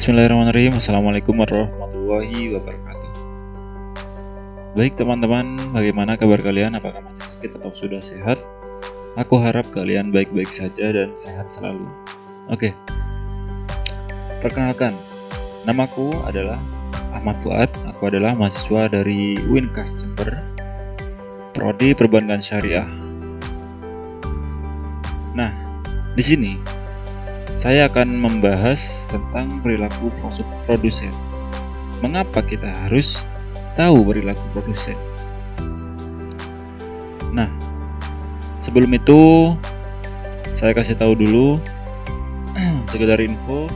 Bismillahirrahmanirrahim. Assalamualaikum warahmatullahi wabarakatuh. Baik teman-teman, bagaimana kabar kalian? Apakah masih sakit atau sudah sehat? Aku harap kalian baik-baik saja dan sehat selalu. Oke, perkenalkan, namaku adalah Ahmad Fuad. Aku adalah mahasiswa dari Winkas Jember, Prodi Perbankan Syariah. Nah, di sini saya akan membahas tentang perilaku produsen. Mengapa kita harus tahu perilaku produsen? Nah, sebelum itu saya kasih tahu dulu sekedar info.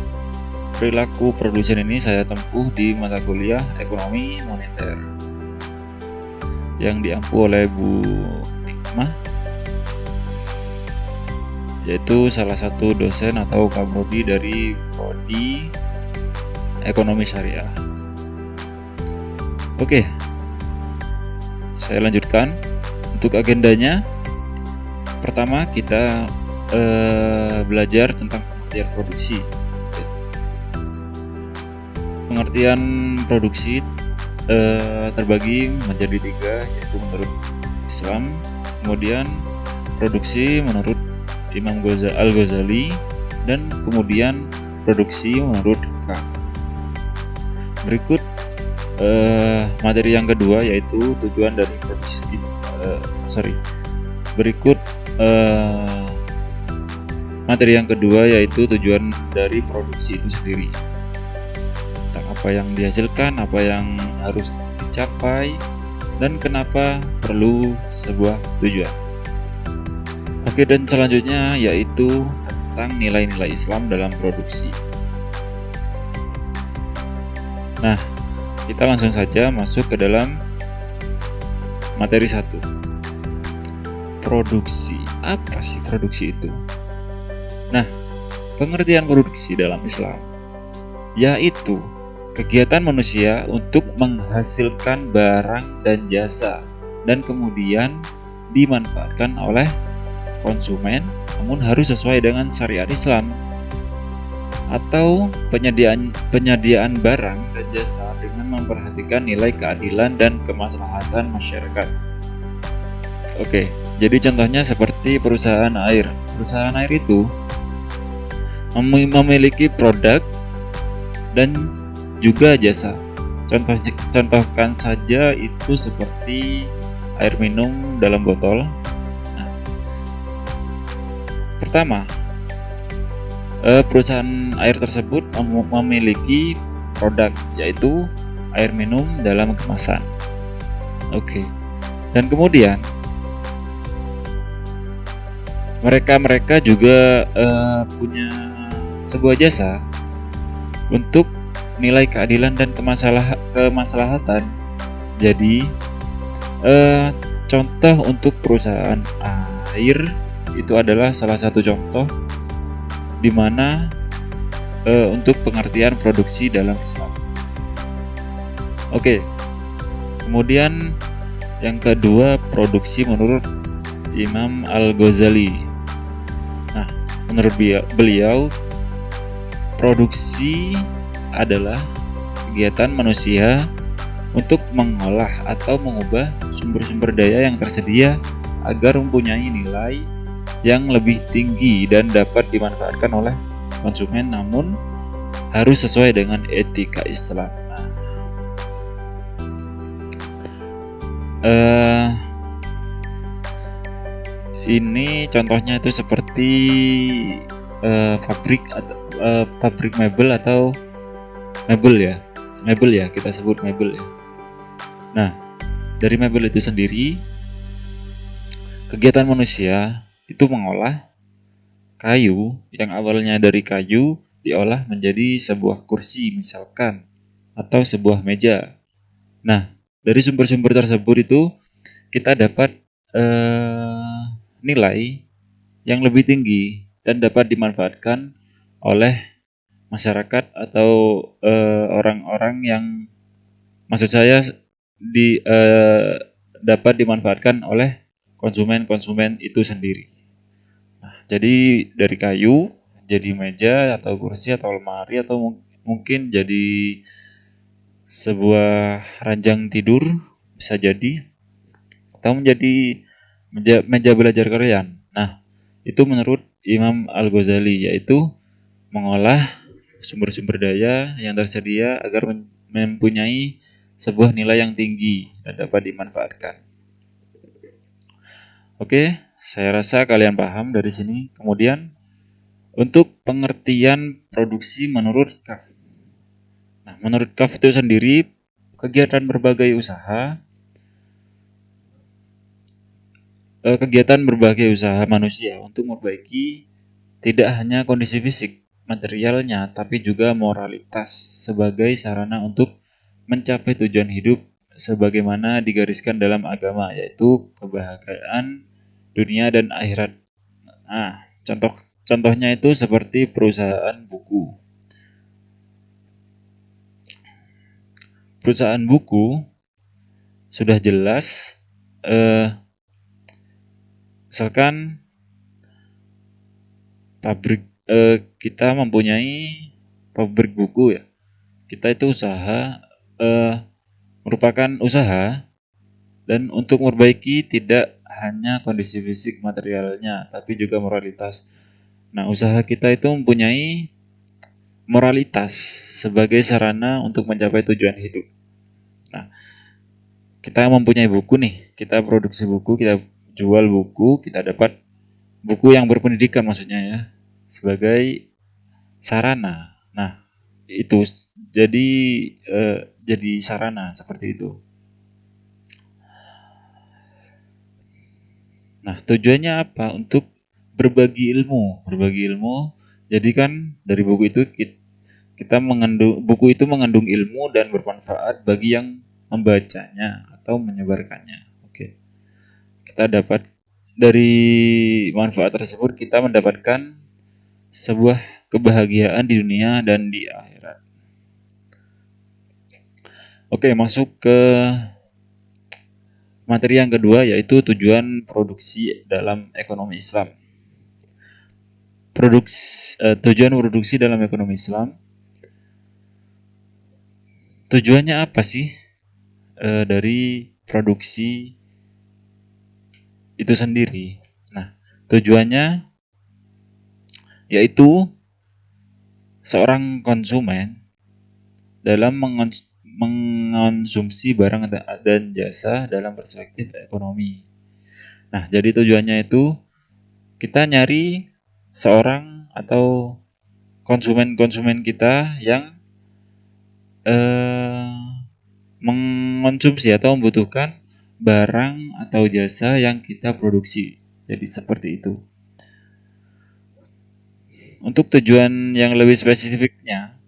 Perilaku produsen ini saya tempuh di mata kuliah Ekonomi Moneter yang diampu oleh Bu Nikmah, yaitu salah satu dosen atau kaprodi dari Prodi Ekonomi Syariah. Oke, saya lanjutkan. Untuk agendanya, pertama kita belajar tentang pengertian produksi. Pengertian produksi terbagi menjadi 3, yaitu menurut Islam, kemudian produksi menurut Imam Al-Ghazali, dan kemudian produksi menurut Kant. Berikut materi yang kedua, yaitu tujuan dari produksi. Berikut materi yang kedua, yaitu tujuan dari produksi itu sendiri. Tentang apa yang dihasilkan, apa yang harus dicapai, dan kenapa perlu sebuah tujuan. Oke, dan selanjutnya yaitu tentang nilai-nilai Islam dalam produksi. Nah, kita langsung saja masuk ke dalam materi 1. Produksi. Apa sih produksi itu? Nah, pengertian produksi dalam Islam yaitu kegiatan manusia untuk menghasilkan barang dan jasa dan kemudian dimanfaatkan oleh konsumen, namun harus sesuai dengan syariat Islam, atau penyediaan barang dan jasa dengan memperhatikan nilai keadilan dan kemaslahatan masyarakat. Oke, jadi contohnya seperti perusahaan air. Perusahaan air itu memiliki produk dan juga jasa. Contohkan saja itu seperti air minum dalam botol. Pertama, perusahaan air tersebut memiliki produk, yaitu air minum dalam kemasan. Oke. Dan kemudian mereka juga punya sebuah jasa untuk nilai keadilan dan kemaslahatan. Jadi contoh untuk perusahaan air itu adalah salah satu contoh di mana untuk pengertian produksi dalam Islam. Oke. Kemudian yang kedua, produksi menurut Imam Al-Ghazali. Nah, menurut beliau, produksi adalah kegiatan manusia untuk mengolah atau mengubah sumber-sumber daya yang tersedia agar mempunyai nilai yang lebih tinggi dan dapat dimanfaatkan oleh konsumen, namun harus sesuai dengan etika Islam. Ini contohnya itu seperti pabrik mebel atau mebel ya, kita sebut mebel ya. Nah, dari mebel itu sendiri, kegiatan manusia itu mengolah kayu yang awalnya dari kayu diolah menjadi sebuah kursi misalkan, atau sebuah meja. Nah, dari sumber-sumber tersebut itu kita dapat nilai yang lebih tinggi dan dapat dimanfaatkan oleh masyarakat atau orang-orang yang, maksud saya, dapat dimanfaatkan oleh konsumen itu sendiri. Nah, jadi dari kayu jadi meja atau kursi atau lemari atau mungkin jadi sebuah ranjang tidur, bisa jadi, atau menjadi meja belajar kalian. Nah, itu menurut Imam Al-Ghazali, yaitu mengolah sumber-sumber daya yang tersedia agar mempunyai sebuah nilai yang tinggi dan dapat dimanfaatkan. Oke, saya rasa kalian paham dari sini. Kemudian, untuk pengertian produksi menurut KAF. Nah, menurut KAF itu sendiri, kegiatan berbagai usaha manusia untuk memperbaiki tidak hanya kondisi fisik materialnya, tapi juga moralitas sebagai sarana untuk mencapai tujuan hidup sebagaimana digariskan dalam agama, yaitu kebahagiaan dunia dan akhirat. Nah, contohnya itu seperti perusahaan buku. Perusahaan buku sudah jelas, misalkan kita mempunyai pabrik buku ya. Kita itu merupakan usaha, dan untuk memperbaiki tidak hanya kondisi fisik materialnya, tapi juga moralitas. Nah, usaha kita itu mempunyai moralitas sebagai sarana untuk mencapai tujuan hidup. Nah, kita mempunyai buku nih, kita produksi buku, kita jual buku, kita dapat buku yang berpendidikan maksudnya ya, sebagai sarana. Nah, itu jadi sarana seperti itu. Nah, tujuannya apa? Untuk berbagi ilmu. Jadi kan dari buku itu buku itu mengandung ilmu dan bermanfaat bagi yang membacanya atau menyebarkannya. Oke. Kita dapat dari manfaat tersebut kita mendapatkan sebuah kebahagiaan di dunia dan di akhirat. Oke, masuk ke materi yang kedua, yaitu tujuan produksi dalam ekonomi Islam. Tujuan produksi dalam ekonomi Islam. Tujuannya apa sih dari produksi itu sendiri? Nah, tujuannya yaitu seorang konsumen dalam mengonsumsi barang dan jasa dalam perspektif ekonomi. Nah, jadi tujuannya itu kita nyari seorang atau konsumen kita yang mengonsumsi atau membutuhkan barang atau jasa yang kita produksi. Jadi seperti itu. Untuk tujuan yang lebih spesifiknya,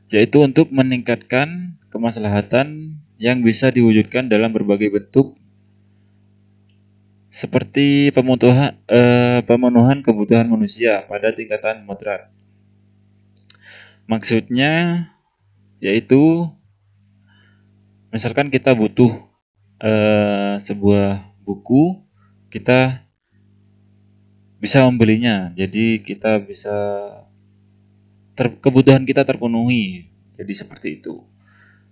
yaitu untuk meningkatkan kemaslahatan yang bisa diwujudkan dalam berbagai bentuk, seperti pemenuhan kebutuhan manusia pada tingkatan moderat. Maksudnya yaitu misalkan kita butuh sebuah buku, kita bisa membelinya. Jadi kita bisa kebutuhan kita terpenuhi. Jadi seperti itu.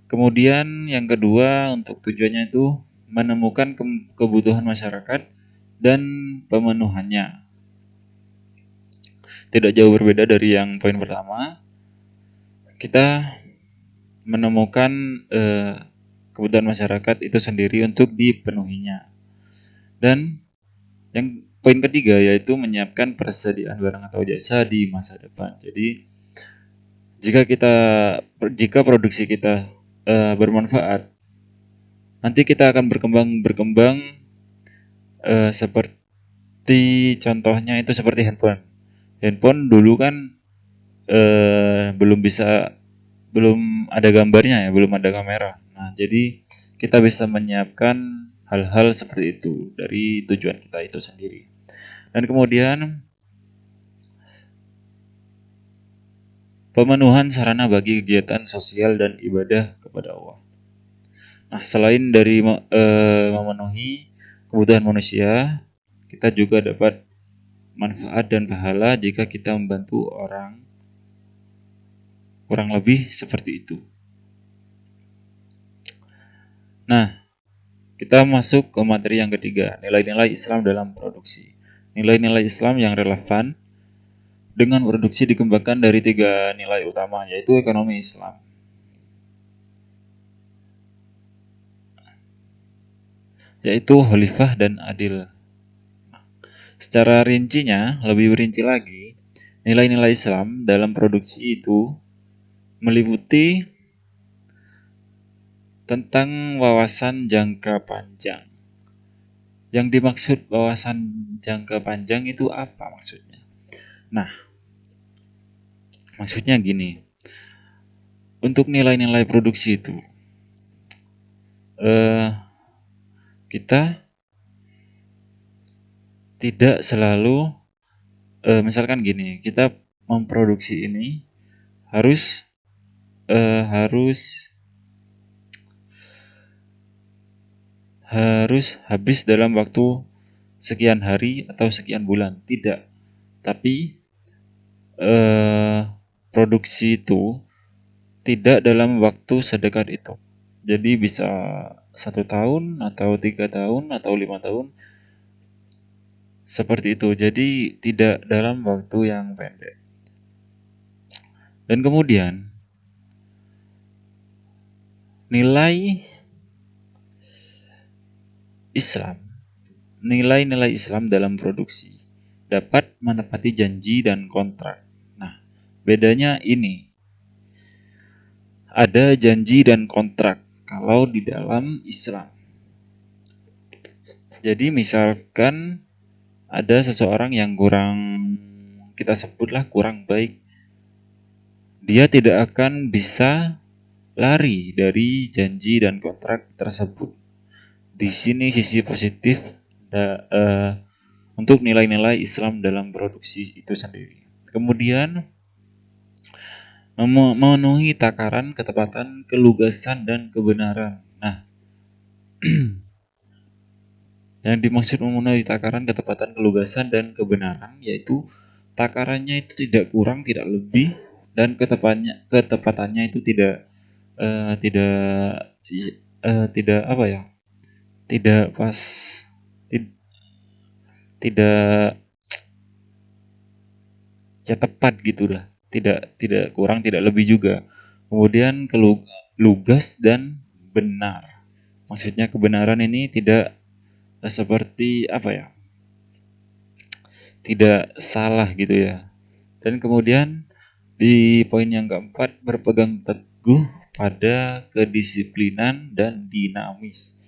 Kemudian yang kedua, untuk tujuannya itu menemukan kebutuhan masyarakat dan pemenuhannya. Tidak jauh berbeda dari yang poin pertama. Kita menemukan kebutuhan masyarakat itu sendiri untuk dipenuhinya. Dan yang poin ketiga yaitu menyiapkan persediaan barang atau jasa di masa depan. Jadi jika produksi kita bermanfaat, nanti kita akan berkembang seperti contohnya itu seperti handphone. Handphone dulu kan belum ada gambarnya ya, belum ada kamera. Nah, jadi kita bisa menyiapkan hal-hal seperti itu dari tujuan kita itu sendiri. Dan kemudian pemenuhan sarana bagi kegiatan sosial dan ibadah kepada Allah. Nah, selain dari memenuhi kebutuhan manusia, kita juga dapat manfaat dan pahala jika kita membantu orang Kurang lebih seperti itu. Nah, kita masuk ke materi yang ketiga, nilai-nilai Islam dalam produksi. Nilai-nilai Islam yang relevan dengan produksi dikembangkan dari 3 nilai utama, yaitu ekonomi Islam, yaitu khalifah dan adil. Secara rincinya, lebih rinci lagi, nilai-nilai Islam dalam produksi itu meliputi tentang wawasan jangka panjang. Yang dimaksud wawasan jangka panjang itu apa maksudnya? Nah, maksudnya gini, untuk nilai-nilai produksi itu, kita tidak selalu, misalkan gini, kita memproduksi ini harus habis dalam waktu sekian hari atau sekian bulan, tidak. Tapi produksi itu tidak dalam waktu sedekat itu. Jadi bisa 1 tahun atau 3 tahun atau 5 tahun, seperti itu. Jadi tidak dalam waktu yang pendek. Dan kemudian nilai Islam dalam produksi dapat menepati janji dan kontrak. Nah, bedanya ini. Ada janji dan kontrak kalau di dalam Islam. Jadi misalkan ada seseorang yang kita sebutlah kurang baik, dia tidak akan bisa lari dari janji dan kontrak tersebut. Di sini sisi positif untuk nilai-nilai Islam dalam produksi itu sendiri. Kemudian memenuhi takaran, ketepatan, kelugasan, dan kebenaran. Nah, yang dimaksud memenuhi takaran, ketepatan, kelugasan, dan kebenaran yaitu takarannya itu tidak kurang, tidak lebih, dan ketepatannya itu tidak apa ya? Tidak pas, tidak ya tepat gitulah. Tidak kurang, tidak lebih juga. Kemudian lugas dan benar. Maksudnya kebenaran ini tidak seperti apa ya? Tidak salah gitu ya. Dan kemudian di poin yang keempat, berpegang teguh pada kedisiplinan dan dinamis.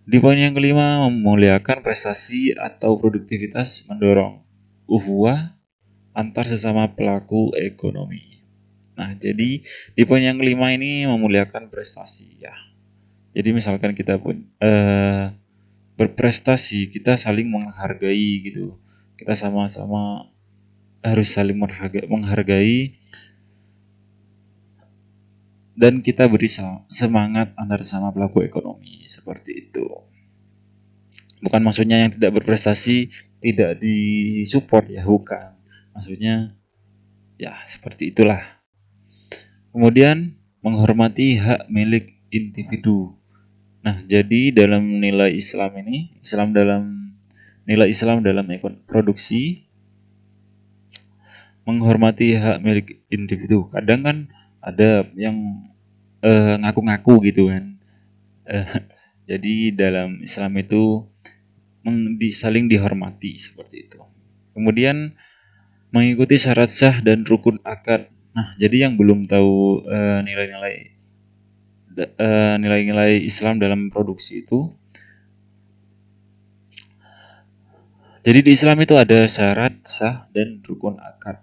Di poin yang kelima, memuliakan prestasi atau produktivitas, mendorong ukhuwah antar sesama pelaku ekonomi. Nah, jadi di poin yang kelima ini memuliakan prestasi ya. Jadi misalkan kita pun berprestasi, kita saling menghargai gitu. Kita sama-sama harus saling menghargai dan kita beri semangat antar sama pelaku ekonomi, seperti itu. Bukan maksudnya yang tidak berprestasi tidak disupport ya, bukan. Maksudnya ya seperti itulah. Kemudian menghormati hak milik individu. Nah, jadi dalam nilai Islam ini, nilai Islam dalam produksi, menghormati hak milik individu. Kadang kan ada yang ngaku-ngaku gitu kan. Jadi dalam Islam itu saling dihormati seperti itu. Kemudian mengikuti syarat sah dan rukun akad. Nah, jadi yang belum tahu nilai-nilai Islam dalam produksi itu, jadi di Islam itu ada syarat sah dan rukun akad.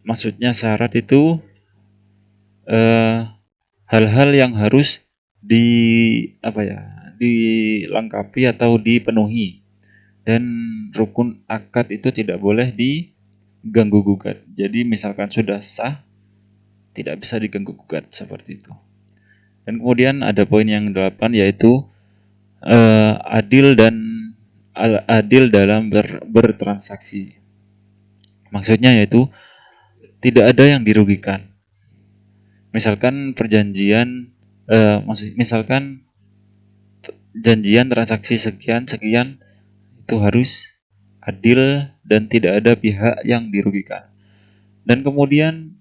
Maksudnya syarat itu hal-hal yang harus dilengkapi atau dipenuhi, dan rukun akad itu tidak boleh diganggu gugat. Jadi misalkan sudah sah, tidak bisa diganggu gugat, seperti itu. Dan kemudian ada poin yang 8 yaitu adil dalam bertransaksi. Maksudnya yaitu tidak ada yang dirugikan. Misalkan misalkan janjian transaksi sekian sekian itu harus adil dan tidak ada pihak yang dirugikan. Dan kemudian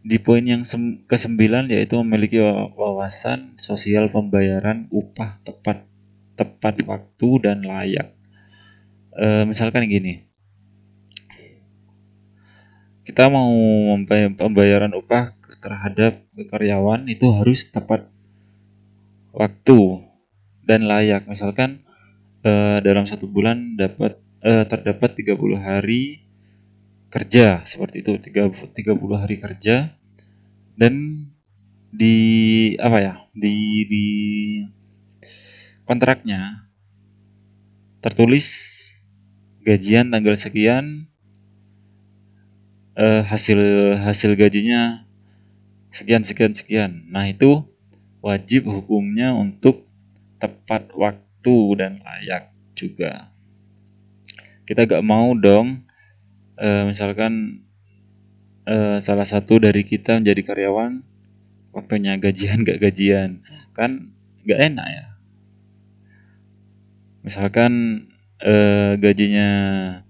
di poin yang ke-9 yaitu memiliki wawasan sosial pembayaran upah tepat waktu dan layak. Misalkan gini, kita mau pembayaran upah terhadap karyawan itu harus tepat waktu dan layak. Misalkan dalam 1 bulan terdapat 30 hari kerja, seperti itu, 30 hari kerja, dan di di kontraknya tertulis gajian tanggal sekian, hasil gajinya sekian sekian sekian. Nah, itu wajib hukumnya untuk tepat waktu dan layak juga. Kita gak mau dong misalkan salah satu dari kita menjadi karyawan waktunya gajian gak gajian, kan gak enak ya. Misalkan gajinya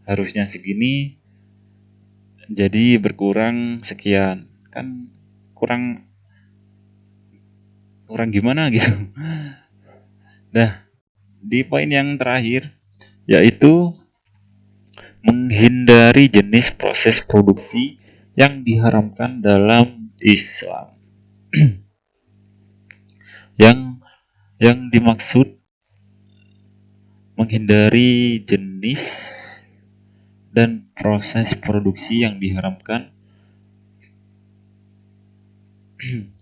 harusnya segini jadi berkurang sekian, kan kurang gimana gitu. Nah, di poin yang terakhir yaitu menghindari jenis proses produksi yang diharamkan dalam Islam. Yang dimaksud menghindari jenis dan proses produksi yang diharamkan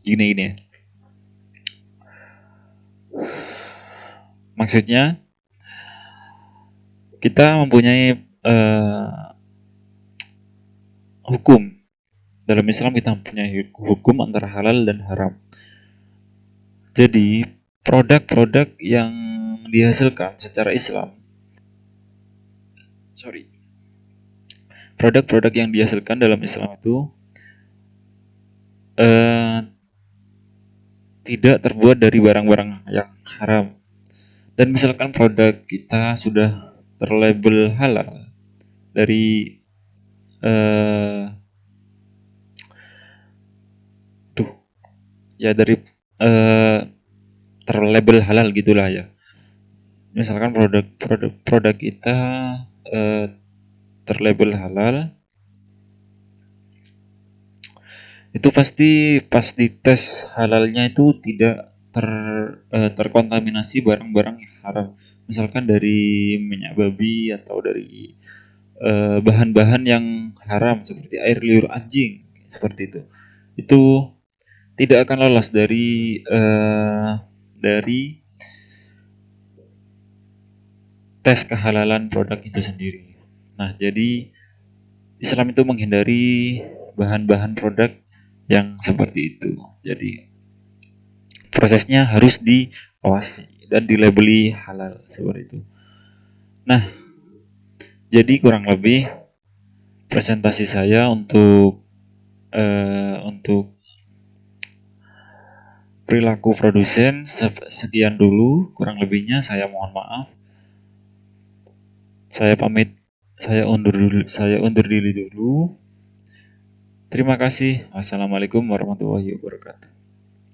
gini. Maksudnya kita mempunyai hukum. Dalam Islam kita mempunyai hukum antara halal dan haram. Jadi produk-produk yang dihasilkan secara Islam, produk-produk yang dihasilkan dalam Islam itu tidak terbuat dari barang-barang yang haram. Dan misalkan produk kita sudah terlabel halal dari terlabel halal gitulah ya. Misalkan produk kita terlabel halal, itu pasti pas dites halalnya itu tidak terkontaminasi barang-barang yang haram. Misalkan dari minyak babi atau dari bahan-bahan yang haram seperti air liur anjing, seperti itu. Itu tidak akan lolos dari tes kehalalan produk itu sendiri. Nah, jadi Islam itu menghindari bahan-bahan produk yang seperti itu. Jadi prosesnya harus diawasi dan dilabeli halal seperti itu. Nah, jadi kurang lebih presentasi saya untuk perilaku produsen sekian dulu, kurang lebihnya saya mohon maaf. Saya pamit, saya undur diri dulu. Terima kasih. Wassalamualaikum warahmatullahi wabarakatuh.